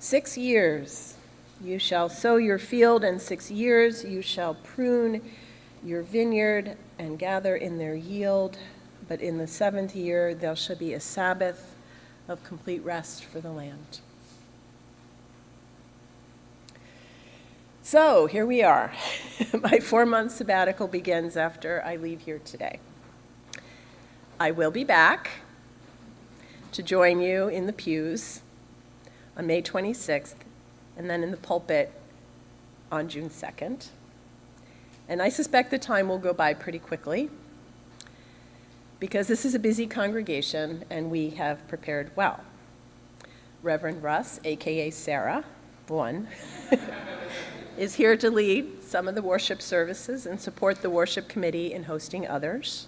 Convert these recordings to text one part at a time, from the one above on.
6 years you shall sow your field, and 6 years you shall prune your vineyard and gather in their yield. But in the 7th year there shall be a Sabbath of complete rest for the land. So here we are. My 4-month sabbatical begins after I leave here today. I will be back to join you in the pews on May 26th, and then in the pulpit on June 2nd. And I suspect the time will go by pretty quickly, because this is a busy congregation and we have prepared well. Reverend Russ, aka Sarah, one, is here to lead some of the worship services and support the worship committee in hosting others.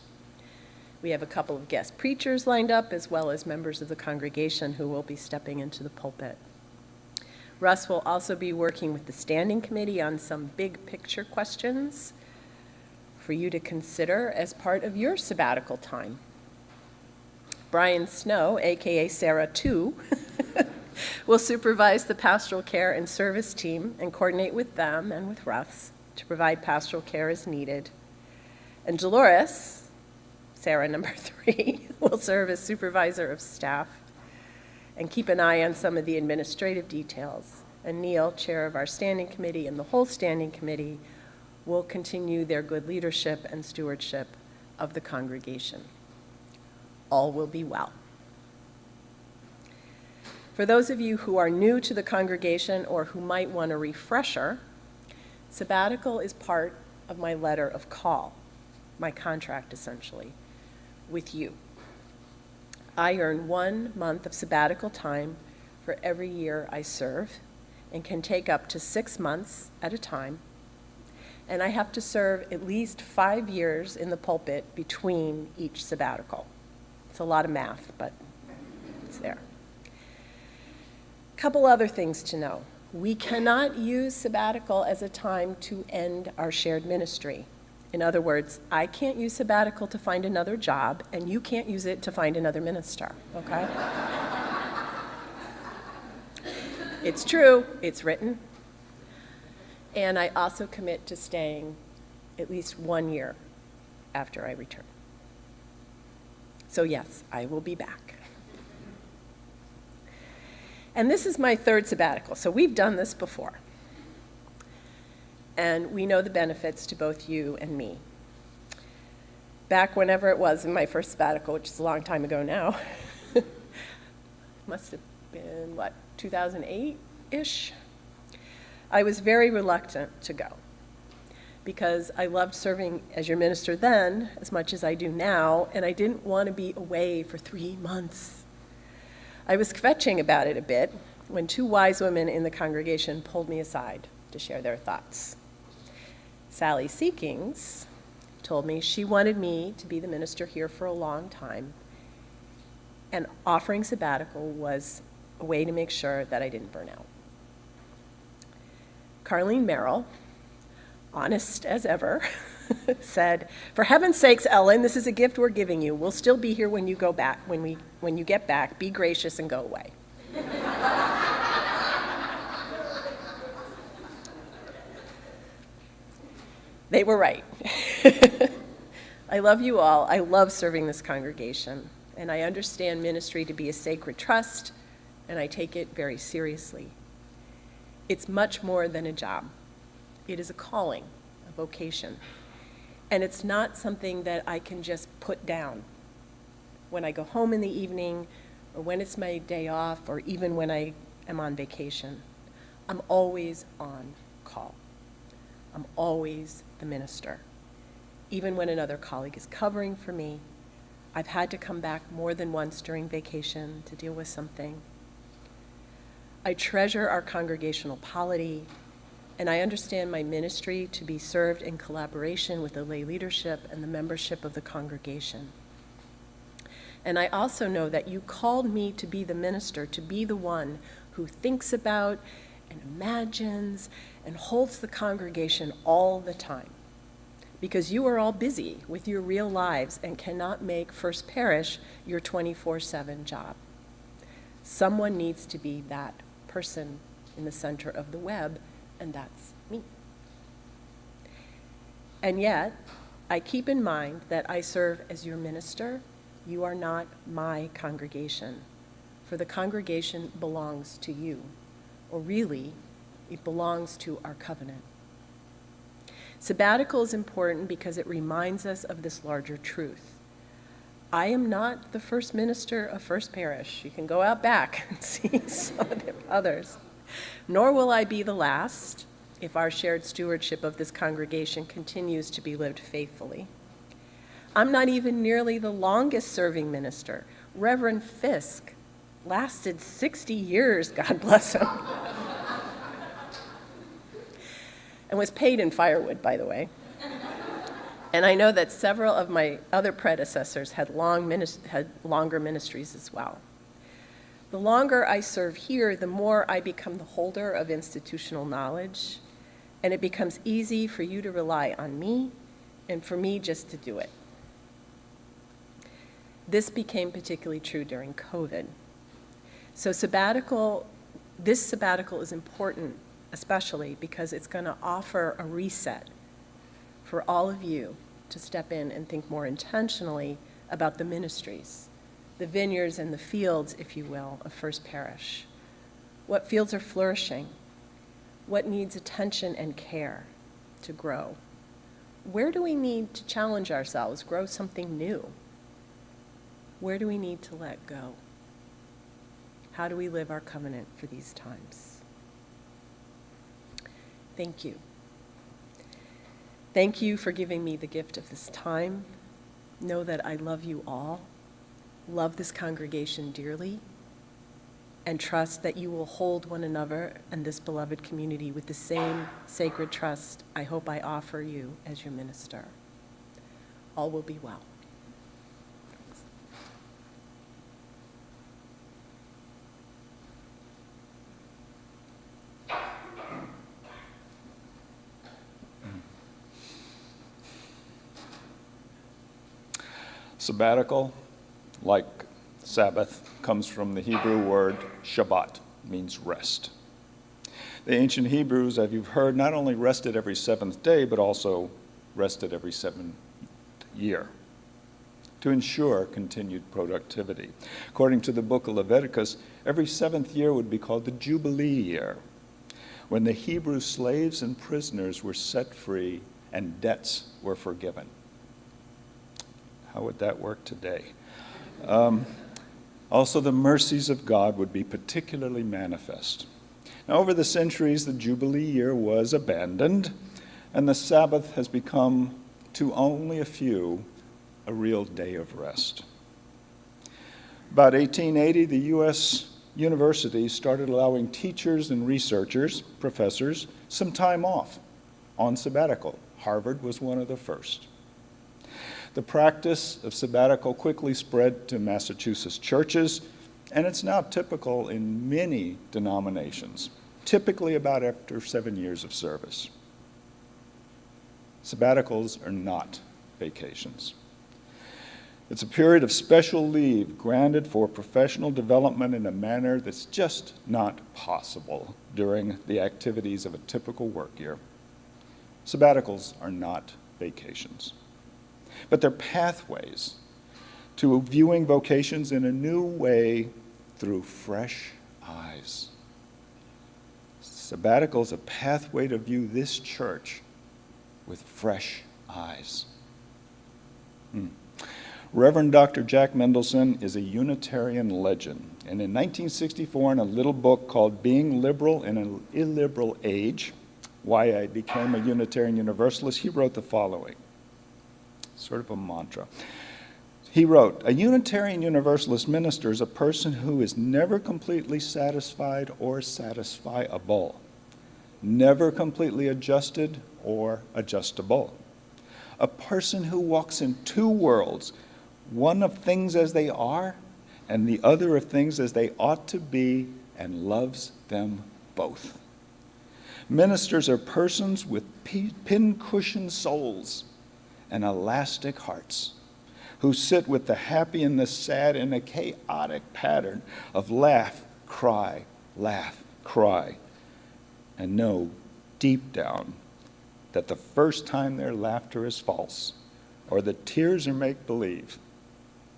We have a couple of guest preachers lined up, as well as members of the congregation who will be stepping into the pulpit. Russ will also be working with the standing committee on some big picture questions for you to consider as part of your sabbatical time. Brian Snow, aka Sarah 2, will supervise the pastoral care and service team and coordinate with them and with Russ to provide pastoral care as needed. And Dolores, Sarah number 3, will serve as supervisor of staff and keep an eye on some of the administrative details. And Neil, chair of our standing committee, and the whole standing committee will continue their good leadership and stewardship of the congregation. All will be well. For those of you who are new to the congregation or who might want a refresher, sabbatical is part of my letter of call, my contract essentially, with you. I earn 1 month of sabbatical time for every year I serve and can take up to 6 months at a time. And I have to serve at least 5 years in the pulpit between each sabbatical. It's a lot of math, but it's there. Couple other things to know. We cannot use sabbatical as a time to end our shared ministry. In other words, I can't use sabbatical to find another job, and you can't use it to find another minister, okay? It's true, it's written. And I also commit to staying at least 1 year after I return. So yes, I will be back. And this is my 3rd sabbatical, so we've done this before. And we know the benefits to both you and me. Back whenever it was in my first sabbatical, which is a long time ago now, must have been, 2008-ish? I was very reluctant to go because I loved serving as your minister then as much as I do now, and I didn't want to be away for 3 months. I was kvetching about it a bit when 2 wise women in the congregation pulled me aside to share their thoughts. Sally Seekings told me she wanted me to be the minister here for a long time, and offering sabbatical was a way to make sure that I didn't burn out. Carlene Merrill, honest as ever, said, "For heaven's sakes, Ellen, this is a gift we're giving you. We'll still be here when you go back. When you get back, be gracious and go away." They were right. I love you all. I love serving this congregation, and I understand ministry to be a sacred trust, and I take it very seriously. It's much more than a job. It is a calling, a vocation. And it's not something that I can just put down when I go home in the evening, or when it's my day off, or even when I am on vacation. I'm always on call. I'm always the minister. Even when another colleague is covering for me, I've had to come back more than once during vacation to deal with something. I treasure our congregational polity, and I understand my ministry to be served in collaboration with the lay leadership and the membership of the congregation. And I also know that you called me to be the minister, to be the one who thinks about and imagines and holds the congregation all the time, because you are all busy with your real lives and cannot make First Parish your 24/7 job. Someone needs to be that person in the center of the web, and that's me. And yet, I keep in mind that I serve as your minister. You are not my congregation, for the congregation belongs to you, or really, it belongs to our covenant. Sabbatical is important because it reminds us of this larger truth. I am not the first minister of First Parish. You can go out back and see some of the others. Nor will I be the last if our shared stewardship of this congregation continues to be lived faithfully. I'm not even nearly the longest serving minister. Reverend Fisk lasted 60 years, God bless him. And was paid in firewood, by the way. And I know that several of my other predecessors had longer ministries as well. The longer I serve here, the more I become the holder of institutional knowledge, and it becomes easy for you to rely on me and for me just to do it. This became particularly true during COVID. So this sabbatical is important, especially because it's going to offer a reset for all of you to step in and think more intentionally about the ministries, the vineyards and the fields, if you will, of First Parish. What fields are flourishing? What needs attention and care to grow? Where do we need to challenge ourselves, grow something new? Where do we need to let go? How do we live our covenant for these times? Thank you. Thank you for giving me the gift of this time. Know that I love you all, love this congregation dearly, and trust that you will hold one another and this beloved community with the same sacred trust I hope I offer you as your minister. All will be well. Sabbatical, like Sabbath, comes from the Hebrew word Shabbat, means rest. The ancient Hebrews, as you've heard, not only rested every seventh day, but also rested every seventh year to ensure continued productivity. According to the book of Leviticus, every seventh year would be called the Jubilee year, when the Hebrew slaves and prisoners were set free and debts were forgiven. How would that work today? Also, the mercies of God would be particularly manifest. Now, over the centuries, the Jubilee year was abandoned, and the Sabbath has become, to only a few, a real day of rest. About 1880, the U.S. universities started allowing teachers and researchers, professors, some time off on sabbatical. Harvard was one of the first. The practice of sabbatical quickly spread to Massachusetts churches, and it's now typical in many denominations, typically about after 7 years of service. Sabbaticals are not vacations. It's a period of special leave granted for professional development in a manner that's just not possible during the activities of a typical work year. Sabbaticals are not vacations, but they're pathways to viewing vocations in a new way through fresh eyes. Sabbatical is a pathway to view this church with fresh eyes. Reverend Dr. Jack Mendelson is a Unitarian legend, and in 1964, in a little book called Being Liberal in an Illiberal Age, Why I Became a Unitarian Universalist, he wrote the following. Sort of a mantra. He wrote, "A Unitarian Universalist minister is a person who is never completely satisfied or satisfiable, never completely adjusted or adjustable. A person who walks in two worlds, one of things as they are and the other of things as they ought to be, and loves them both. Ministers are persons with pincushion souls and elastic hearts, who sit with the happy and the sad in a chaotic pattern of laugh, cry, cry, and know deep down that the first time their laughter is false or the tears are make-believe,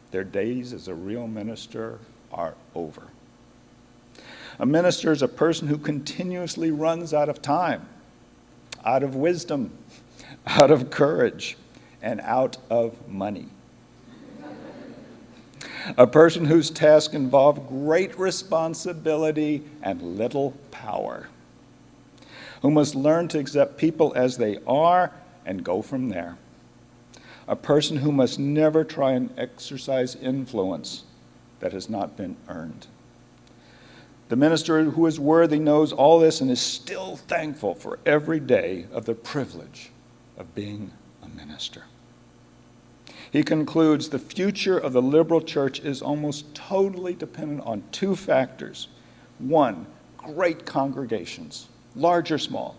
their days as a real minister are over. A minister is a person who continuously runs out of time, out of wisdom, out of courage, and out of money. A person whose tasks involve great responsibility and little power, who must learn to accept people as they are and go from there. A person who must never try and exercise influence that has not been earned. The minister who is worthy knows all this and is still thankful for every day of the privilege of being a minister. He concludes, the future of the liberal church is almost totally dependent on two factors. One, great congregations, large or small,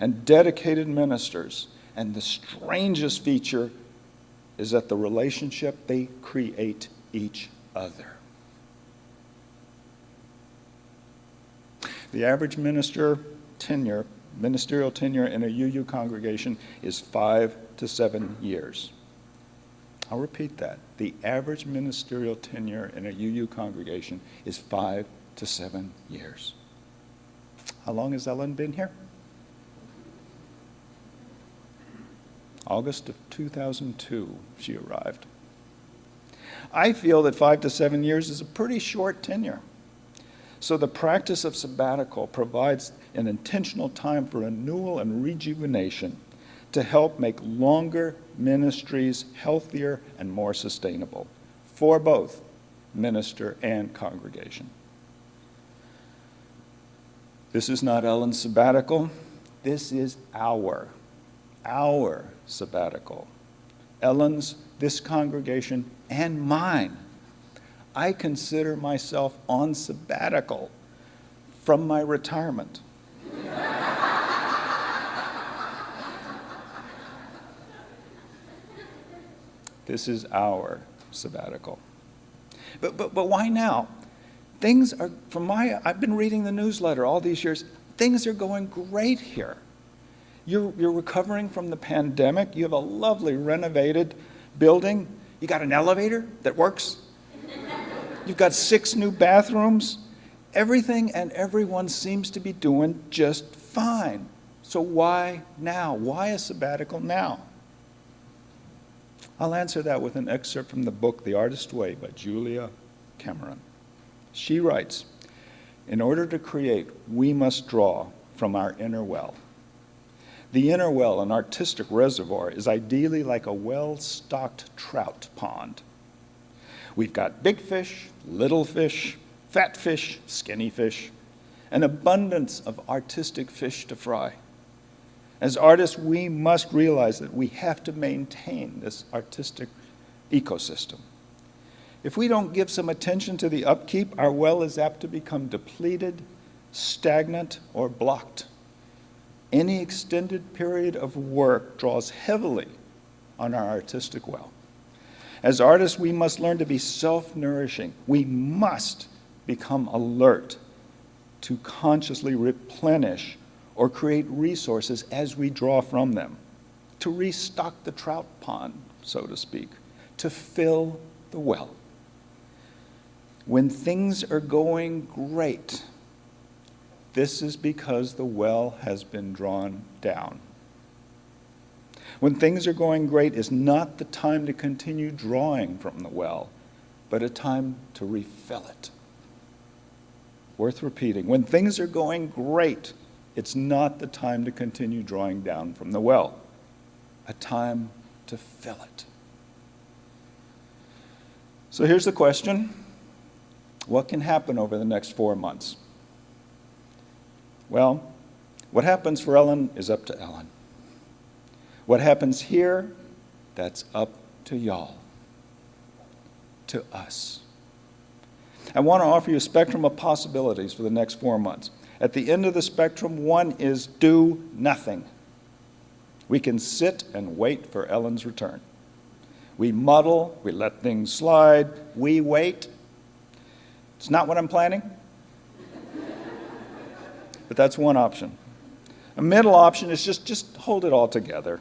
and dedicated ministers. And the strangest feature is that the relationship they create each other. The average ministerial tenure in a UU congregation is 5 to 7 years. I'll repeat that. The average ministerial tenure in a UU congregation is 5 to 7 years. How long has Ellen been here? August of 2002, she arrived. I feel that 5 to 7 years is a pretty short tenure. So the practice of sabbatical provides an intentional time for renewal and rejuvenation to help make longer ministries healthier and more sustainable for both minister and congregation. This is not Ellen's sabbatical. This is our sabbatical. Ellen's, this congregation, and mine. I consider myself on sabbatical from my retirement. This is our sabbatical. But why now? Things are, I've been reading the newsletter all these years. Things are going great here. You're recovering from the pandemic. You have a lovely renovated building. You got an elevator that works. You've got 6 new bathrooms. Everything and everyone seems to be doing just fine. So why now? Why a sabbatical now? I'll answer that with an excerpt from the book The Artist's Way by Julia Cameron. She writes, "In order to create, we must draw from our inner well. The inner well, an artistic reservoir, is ideally like a well-stocked trout pond. We've got big fish, little fish, fat fish, skinny fish, an abundance of artistic fish to fry. As artists, we must realize that we have to maintain this artistic ecosystem. If we don't give some attention to the upkeep, our well is apt to become depleted, stagnant, or blocked. Any extended period of work draws heavily on our artistic well. As artists, we must learn to be self-nourishing. We must become alert to consciously replenish or create resources as we draw from them, to restock the trout pond, so to speak, to fill the well. When things are going great, this is because the well has been drawn down. When things are going great is not the time to continue drawing from the well, but a time to refill it." Worth repeating. When things are going great, it's not the time to continue drawing down from the well, a time to fill it. So here's the question. What can happen over the next 4 months? Well, what happens for Ellen is up to Ellen. What happens here, that's up to y'all, to us. I want to offer you a spectrum of possibilities for the next 4 months. At the end of the spectrum, one is do nothing. We can sit and wait for Ellen's return. We muddle, we let things slide, we wait. It's not what I'm planning. But that's one option. A middle option is just hold it all together.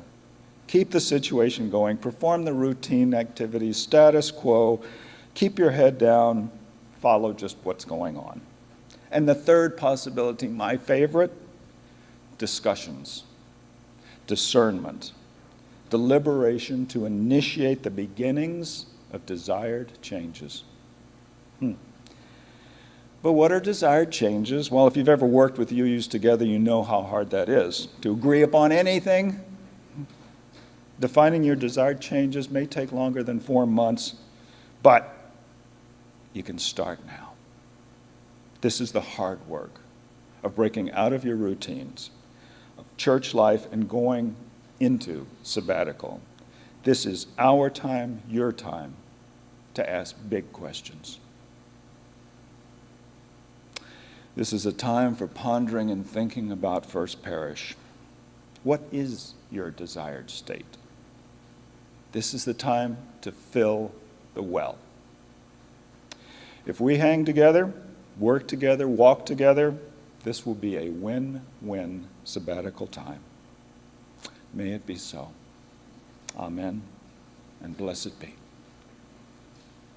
Keep the situation going, perform the routine activities, status quo, keep your head down, follow just what's going on. And the third possibility, my favorite, discussions, discernment, deliberation to initiate the beginnings of desired changes. But what are desired changes? Well, if you've ever worked with UUs together, you know how hard that is. To agree upon anything, defining your desired changes may take longer than 4 months, but you can start now. This is the hard work of breaking out of your routines, of church life, and going into sabbatical. This is our time, your time, to ask big questions. This is a time for pondering and thinking about First Parish. What is your desired state? This is the time to fill the well. If we hang together, work together, walk together, this will be a win-win sabbatical time. May it be so. Amen, and blessed be.